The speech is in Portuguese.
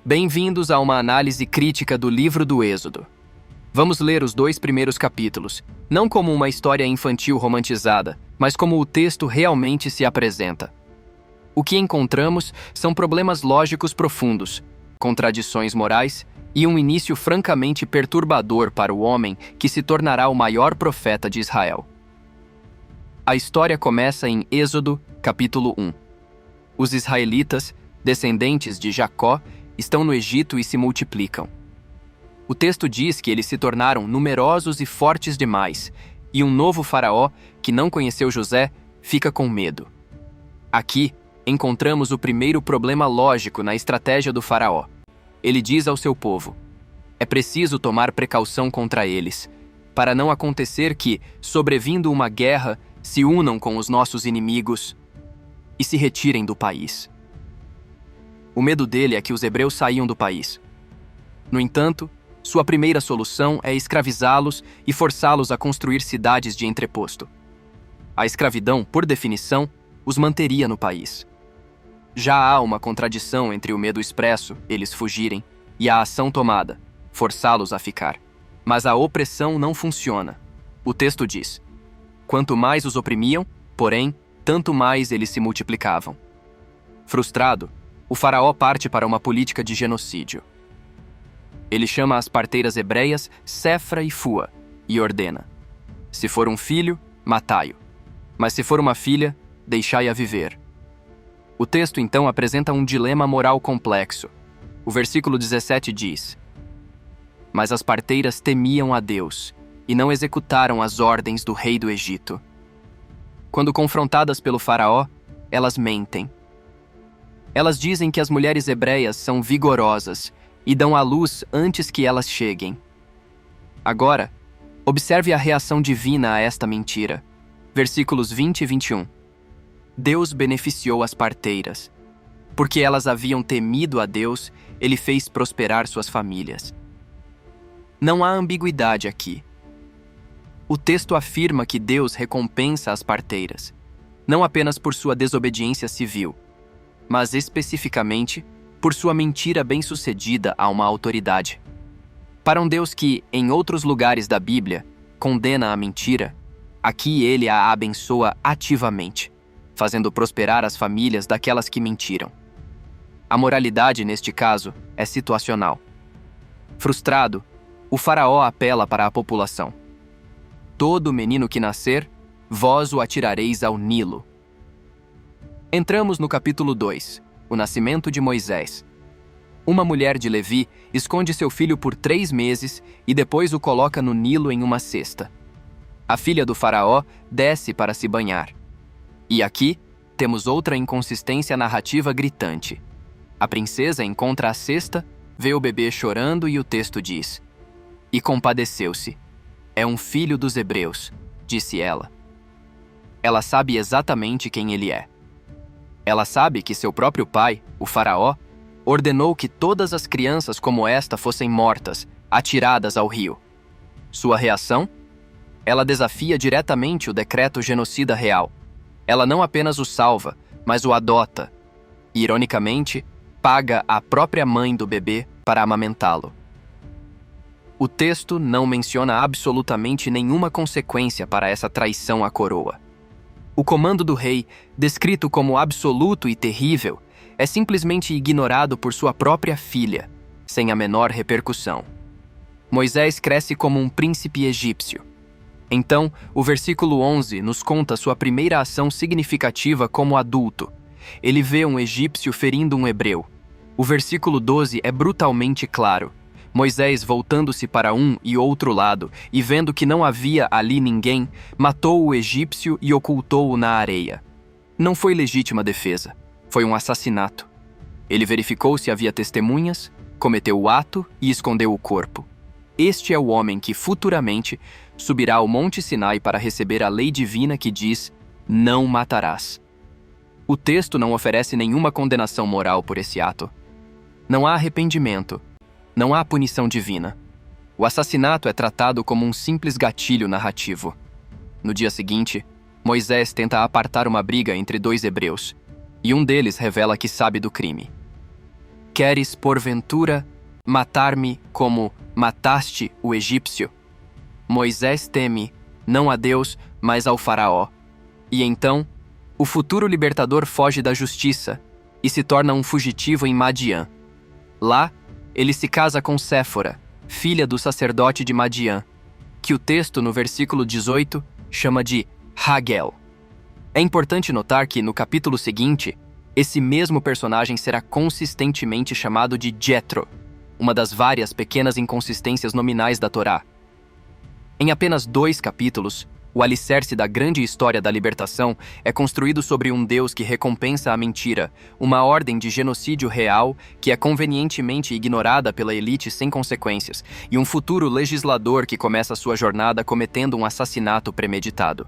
Bem-vindos a uma análise crítica do livro do Êxodo. Vamos ler os 2 primeiros capítulos, não como uma história infantil romantizada, mas como o texto realmente se apresenta. O que encontramos são problemas lógicos profundos, contradições morais e um início francamente perturbador para o homem que se tornará o maior profeta de Israel. A história começa em Êxodo, capítulo 1. Os israelitas, descendentes de Jacó, estão no Egito e se multiplicam. O texto diz que eles se tornaram numerosos e fortes demais, e um novo faraó, que não conheceu José, fica com medo. Aqui, encontramos o primeiro problema lógico na estratégia do faraó. Ele diz ao seu povo: é preciso tomar precaução contra eles, para não acontecer que, sobrevindo uma guerra, se unam com os nossos inimigos e se retirem do país. O medo dele é que os hebreus saiam do país. No entanto, sua primeira solução é escravizá-los e forçá-los a construir cidades de entreposto. A escravidão, por definição, os manteria no país. Já há uma contradição entre o medo expresso, eles fugirem, e a ação tomada, forçá-los a ficar. Mas a opressão não funciona. O texto diz: quanto mais os oprimiam, porém, tanto mais eles se multiplicavam. Frustrado, o faraó parte para uma política de genocídio. Ele chama as parteiras hebreias Sefra e Fua e ordena: se for um filho, matai-o. Mas se for uma filha, deixai-a viver. O texto então apresenta um dilema moral complexo. O versículo 17 diz: mas as parteiras temiam a Deus e não executaram as ordens do rei do Egito. Quando confrontadas pelo faraó, elas mentem. Elas dizem que as mulheres hebreias são vigorosas e dão à luz antes que elas cheguem. Agora, observe a reação divina a esta mentira. Versículos 20 e 21. Deus beneficiou as parteiras. Porque elas haviam temido a Deus, ele fez prosperar suas famílias. Não há ambiguidade aqui. O texto afirma que Deus recompensa as parteiras, não apenas por sua desobediência civil, mas especificamente por sua mentira bem-sucedida a uma autoridade. Para um Deus que, em outros lugares da Bíblia, condena a mentira, aqui ele a abençoa ativamente, fazendo prosperar as famílias daquelas que mentiram. A moralidade, neste caso, é situacional. Frustrado, o faraó apela para a população: todo menino que nascer, vós o atirareis ao Nilo. Entramos no capítulo 2, o nascimento de Moisés. Uma mulher de Levi esconde seu filho por 3 meses e depois o coloca no Nilo em uma cesta. A filha do faraó desce para se banhar. E aqui temos outra inconsistência narrativa gritante. A princesa encontra a cesta, vê o bebê chorando e o texto diz: e compadeceu-se. É um filho dos hebreus, disse ela. Ela sabe exatamente quem ele é. Ela sabe que seu próprio pai, o faraó, ordenou que todas as crianças como esta fossem mortas, atiradas ao rio. Sua reação? Ela desafia diretamente o decreto genocida real. Ela não apenas o salva, mas o adota. E, ironicamente, paga a própria mãe do bebê para amamentá-lo. O texto não menciona absolutamente nenhuma consequência para essa traição à coroa. O comando do rei, descrito como absoluto e terrível, é simplesmente ignorado por sua própria filha, sem a menor repercussão. Moisés cresce como um príncipe egípcio. Então, o versículo 11 nos conta sua primeira ação significativa como adulto. Ele vê um egípcio ferindo um hebreu. O versículo 12 é brutalmente claro. Moisés, voltando-se para um e outro lado, e vendo que não havia ali ninguém, matou o egípcio e ocultou-o na areia. Não foi legítima defesa, foi um assassinato. Ele verificou se havia testemunhas, cometeu o ato e escondeu o corpo. Este é o homem que futuramente subirá ao Monte Sinai para receber a lei divina que diz: não matarás. O texto não oferece nenhuma condenação moral por esse ato. Não há arrependimento. Não há punição divina. O assassinato é tratado como um simples gatilho narrativo. No dia seguinte, Moisés tenta apartar uma briga entre 2 hebreus, e um deles revela que sabe do crime. Queres, porventura, matar-me como mataste o egípcio? Moisés teme, não a Deus, mas ao faraó. E então, o futuro libertador foge da justiça e se torna um fugitivo em Madiã. Lá, ele se casa com Séfora, filha do sacerdote de Madiã, que o texto, no versículo 18, chama de Ragel. É importante notar que, no capítulo seguinte, esse mesmo personagem será consistentemente chamado de Jetro, uma das várias pequenas inconsistências nominais da Torá. Em apenas 2 capítulos, o alicerce da grande história da libertação é construído sobre um Deus que recompensa a mentira, uma ordem de genocídio real que é convenientemente ignorada pela elite sem consequências, e um futuro legislador que começa sua jornada cometendo um assassinato premeditado.